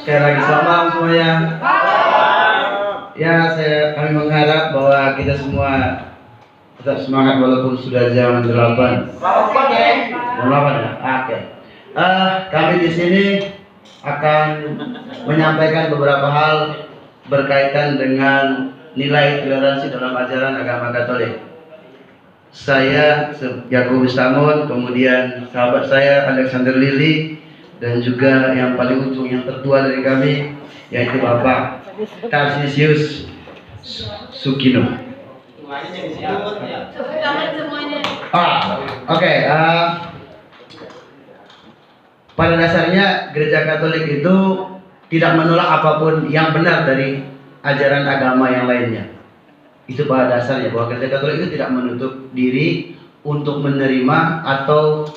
Sekali lagi selamat malam semuanya. Ya, kami mengharap bahwa kita semua tetap semangat walaupun sudah jam 8. Jam 8 ya? Oke. Kami di sini akan menyampaikan beberapa hal berkaitan dengan nilai toleransi dalam ajaran agama Katolik. Saya Yakubus Tamon, kemudian sahabat saya Alexander Lili, dan juga yang paling ujung yang tertua dari kami yaitu Bapak Tarsisius Sukino. Oke. Pada dasarnya Gereja Katolik itu tidak menolak apapun yang benar dari ajaran agama yang lainnya. Itu pada dasarnya bahwa Gereja Katolik itu tidak menutup diri untuk menerima atau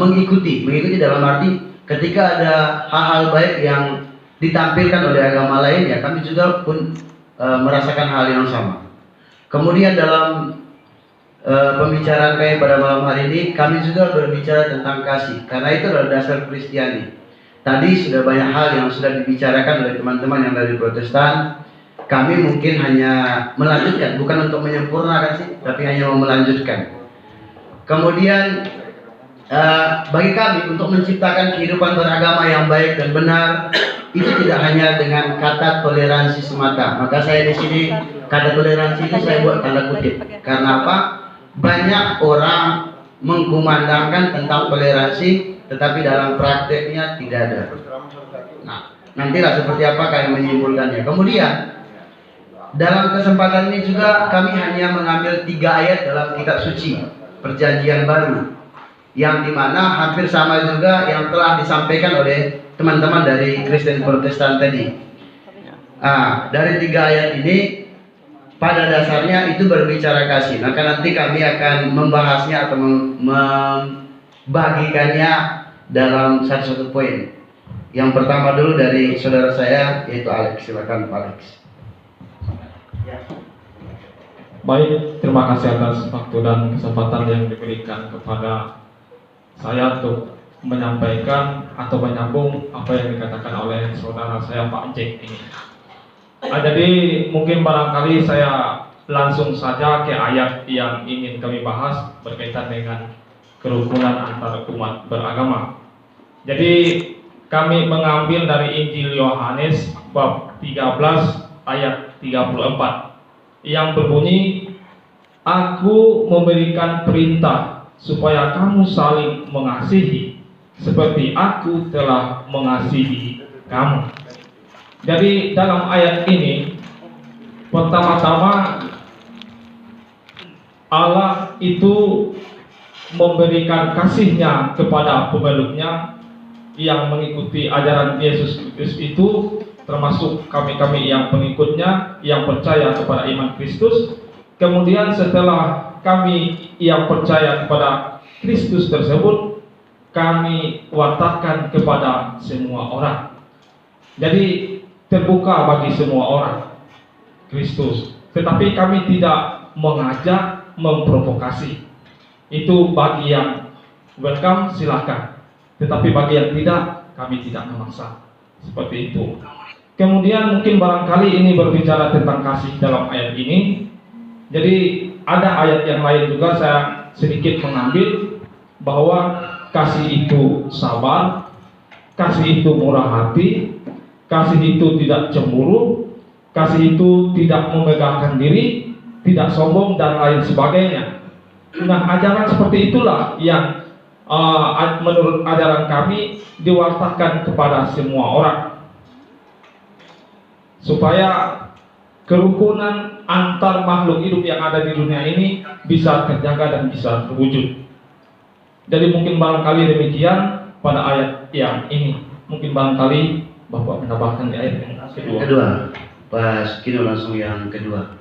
mengikuti dalam arti ketika ada hal-hal baik yang ditampilkan oleh agama lain, ya kami juga pun merasakan hal yang sama. Kemudian dalam pembicaraan kami pada malam hari ini, kami juga berbicara tentang kasih, karena itu adalah dasar Kristiani. Tadi sudah banyak hal yang sudah dibicarakan oleh teman-teman yang dari Protestan. Kami mungkin hanya melanjutkan, bukan untuk menyempurnakan sih, tapi hanya mau melanjutkan. Kemudian bagi kami untuk menciptakan kehidupan beragama yang baik dan benar itu tidak hanya dengan kata toleransi semata. Maka saya di sini kata toleransi itu saya buat tanda kutip. Karena apa? Banyak orang mengkumandangkan tentang toleransi, tetapi dalam prakteknya tidak ada. Nah, nantilah seperti apa kami menyimpulkannya. Kemudian dalam kesempatan ini juga kami hanya mengambil 3 ayat dalam kitab suci Perjanjian Baru, yang dimana hampir sama juga yang telah disampaikan oleh teman-teman dari Kristen Protestan tadi. Dari 3 ayat ini pada dasarnya itu berbicara kasih. Maka nanti kami akan membahasnya atau membagikannya dalam satu-satu poin. Yang pertama dulu dari saudara saya yaitu Alex. Silakan Pak Alex. Baik, terima kasih atas waktu dan kesempatan yang diberikan kepada saya untuk menyampaikan atau menyambung apa yang dikatakan oleh saudara saya Pak Jack ini. Jadi mungkin barangkali saya langsung saja ke ayat yang ingin kami bahas berkaitan dengan kerukunan antar umat beragama. Jadi kami mengambil dari Injil Yohanes bab 13 ayat 34 yang berbunyi, "Aku memberikan perintah supaya kamu saling mengasihi seperti aku telah mengasihi kamu." Jadi dalam ayat ini pertama-tama Allah itu memberikan kasih-Nya kepada pemeluknya yang mengikuti ajaran Yesus Kristus itu, termasuk kami-kami yang pengikutnya yang percaya kepada iman Kristus. Kemudian setelah kami yang percaya kepada Kristus tersebut, kami wartakan kepada semua orang. Jadi terbuka bagi semua orang Kristus. Tetapi kami tidak mengajak, memprovokasi. Itu bagi yang welcome silakan. Tetapi bagi yang tidak, kami tidak memaksa. Seperti itu. Kemudian mungkin barangkali ini berbicara tentang kasih dalam ayat ini. Jadi ada ayat yang lain juga saya sedikit mengambil bahwa kasih itu sabar, kasih itu murah hati, kasih itu tidak cemburu, kasih itu tidak memegahkan diri, tidak sombong dan lain sebagainya. Nah, ajaran seperti itulah yang menurut ajaran kami diwartakan kepada semua orang, supaya kerukunan antar makhluk hidup yang ada di dunia ini bisa terjaga dan bisa terwujud. Jadi mungkin barangkali demikian pada ayat yang ini. Mungkin barangkali Bapak menambahkan di ayat yang kedua. Pas kini langsung yang kedua.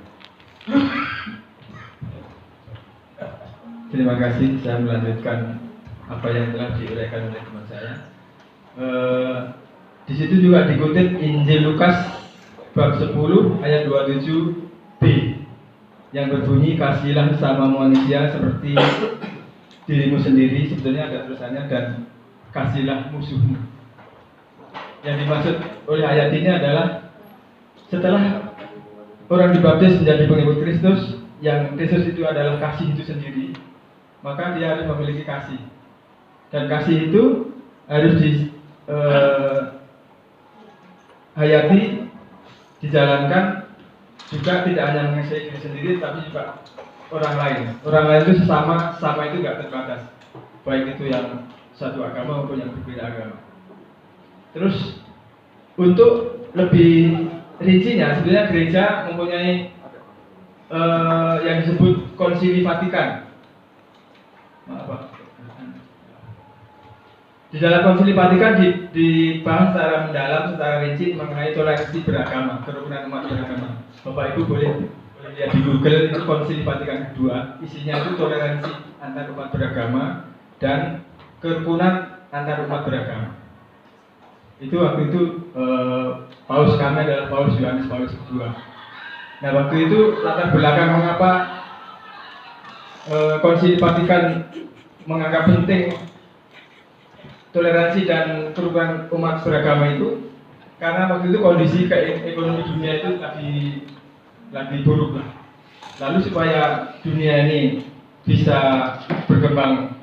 Terima kasih. Saya melanjutkan apa yang telah diuraikan oleh teman saya. Di situ juga dikutip Injil Lukas bab 10 ayat 27b yang berbunyi, "Kasihilah sesama manusia seperti dirimu sendiri." Sebetulnya ada tulisannya, "dan kasihilah musuhmu." Yang dimaksud oleh ayat ini adalah setelah orang dibaptis menjadi pengikut Kristus, yang Kristus itu adalah kasih itu sendiri, maka dia harus memiliki kasih. Dan kasih itu harus hayati, dijalankan, juga tidak hanya mengasihi diri sendiri, tapi juga orang lain. Orang lain itu sama itu nggak terbatas, baik itu yang satu agama maupun yang berbeda agama. Terus untuk lebih rincinya, sebenarnya gereja mempunyai yang disebut Konsili Vatikan. Di dalam Konsili Vatikan dibahas secara mendalam, secara rinci mengenai toleransi beragama, kerukunan umat beragama. Bapak Ibu boleh lihat di Google, itu Konsili Vatikan kedua. Isinya itu toleransi antar umat beragama dan kerukunan antar umat beragama. Itu waktu itu Paus kami adalah Paus Yohanes Paulus II. Nah, waktu itu latar belakang mengapa Konsili Vatikan menganggap penting toleransi dan kerukunan umat beragama itu, karena waktu itu kondisi ekonomi dunia itu lagi buruk lah. Lalu supaya dunia ini bisa berkembang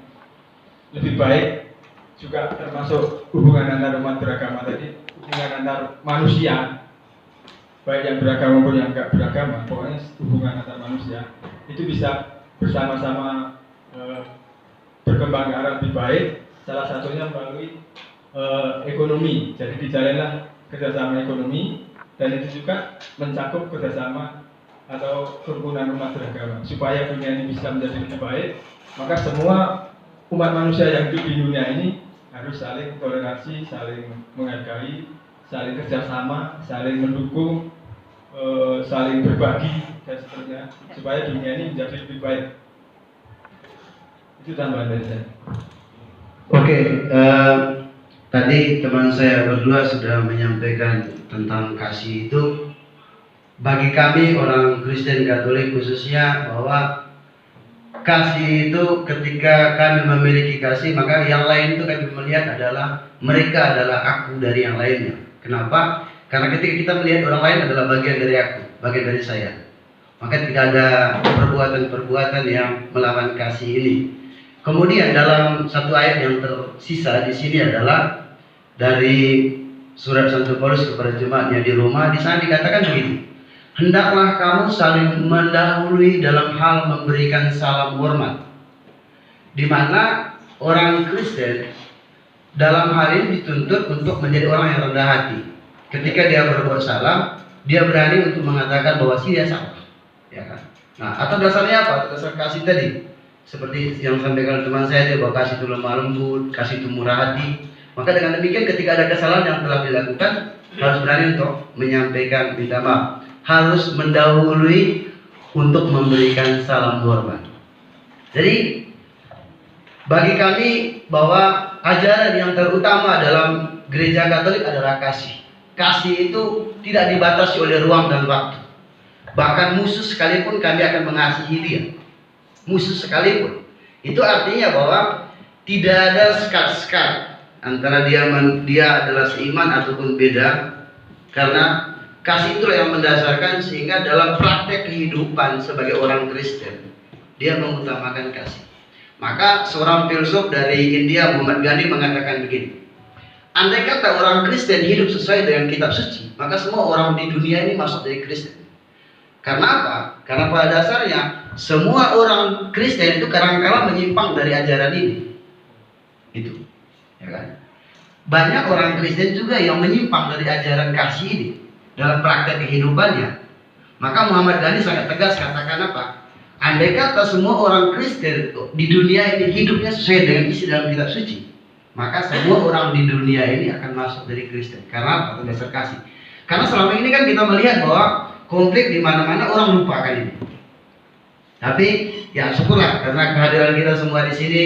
lebih baik, juga termasuk hubungan antar umat beragama tadi, hubungan antar manusia, baik yang beragama maupun yang enggak beragama, pokoknya hubungan antar manusia itu bisa bersama-sama berkembang ke arah lebih baik. Salah satunya melalui ekonomi. Jadi dijalanlah kerjasama ekonomi, dan itu juga mencakup kerjasama atau kerukunan umat beragama supaya dunia ini bisa menjadi lebih baik. Maka semua umat manusia yang hidup di dunia ini harus saling toleransi, saling menghargai, saling kerjasama, saling mendukung, saling berbagi dan seterusnya, supaya dunia ini menjadi lebih baik. Itu tambahan dari saya. Oke, tadi teman saya berdua sudah menyampaikan tentang kasih itu. Bagi kami orang Kristen Katolik khususnya, bahwa kasih itu ketika kami memiliki kasih, maka yang lain itu kami melihat adalah mereka adalah aku dari yang lainnya. Kenapa? Karena ketika kita melihat orang lain adalah bagian dari aku, bagian dari saya, maka tidak ada perbuatan-perbuatan yang melawan kasih ini. Kemudian dalam satu ayat yang tersisa di sini adalah dari surat Santo Paulus kepada jemaatnya di Roma. Di sana dikatakan begini: hendaklah kamu saling mendahului dalam hal memberikan salam hormat. Di mana orang Kristen dalam hal ini dituntut untuk menjadi orang yang rendah hati. Ketika dia berbuat salah, dia berani untuk mengatakan bahwa dia salah, ya kan? Nah, atau dasarnya apa? Atas dasar kasih tadi. Seperti yang sampaikan teman saya itu, bahwa kasih itu lemah lembut, kasih itu murah hati. Maka dengan demikian ketika ada kesalahan yang telah dilakukan, harus berani untuk menyampaikan minta maaf, harus mendahului untuk memberikan salam hormat. Jadi bagi kami bahwa ajaran yang terutama dalam gereja Katolik adalah kasih. Kasih itu tidak dibatasi oleh ruang dan waktu. Bahkan musuh sekalipun kami akan mengasihi dia. Musuh sekalipun. Itu artinya bahwa tidak ada sekat-sekat antara dia adalah seiman ataupun beda, karena kasih itulah yang mendasarkan sehingga dalam praktek kehidupan sebagai orang Kristen dia mengutamakan kasih. Maka seorang filsuf dari India, Muhammad Gandhi, mengatakan begini: andai kata orang Kristen hidup sesuai dengan kitab suci, maka semua orang di dunia ini masuk dari Kristen. Karena apa? Karena pada dasarnya semua orang Kristen itu kadang-kadang menyimpang dari ajaran ini. Itu, ya kan? Banyak orang Kristen juga yang menyimpang dari ajaran kasih ini dalam praktek kehidupannya. Maka Muhammad Gandhi sangat tegas katakan apa? Andai kata semua orang Kristen di dunia ini hidupnya sesuai dengan isi dalam kitab suci, maka semua orang di dunia ini akan masuk dari Kristen. Karena apa? Dasar kasih. Karena selama ini kan kita melihat bahwa konflik di mana-mana, orang lupakan ini. Tapi ya syukurlah karena kehadiran kita semua di sini,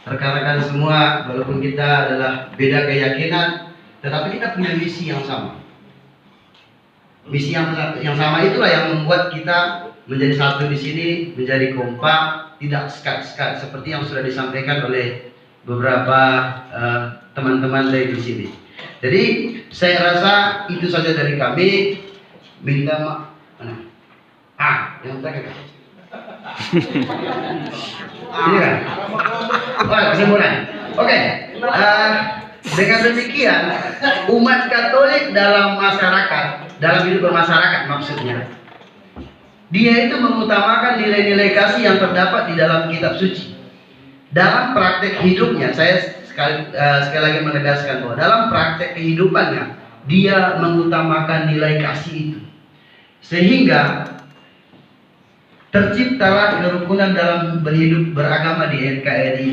rekan-rekan semua, walaupun kita adalah beda keyakinan, tetapi kita punya misi yang sama. Misi yang sama itulah yang membuat kita menjadi satu di sini, menjadi kompak, tidak sekat-sekat seperti yang sudah disampaikan oleh beberapa teman-teman dari di sini. Jadi Saya rasa itu saja dari kami. Minta maaf. Mana? Yang terakhir. Ini kan? Kesimpulan. Oke. Dengan demikian, umat Katolik dalam masyarakat, dalam hidup bermasyarakat maksudnya, dia itu mengutamakan nilai-nilai kasih yang terdapat di dalam kitab suci. Dalam praktek hidupnya, saya sekali lagi menegaskan bahwa dalam praktek kehidupannya, dia mengutamakan nilai kasih itu. Sehingga terciptalah kerukunan dalam berhidup beragama di NKRI.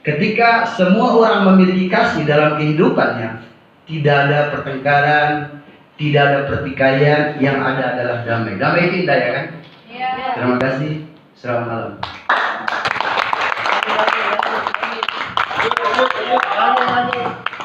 Ketika semua orang memiliki kasih dalam kehidupannya, tidak ada pertengkaran, tidak ada pertikaian, yang ada adalah damai. Damai itu indah ya kan? Iya. Terima kasih. Selamat malam.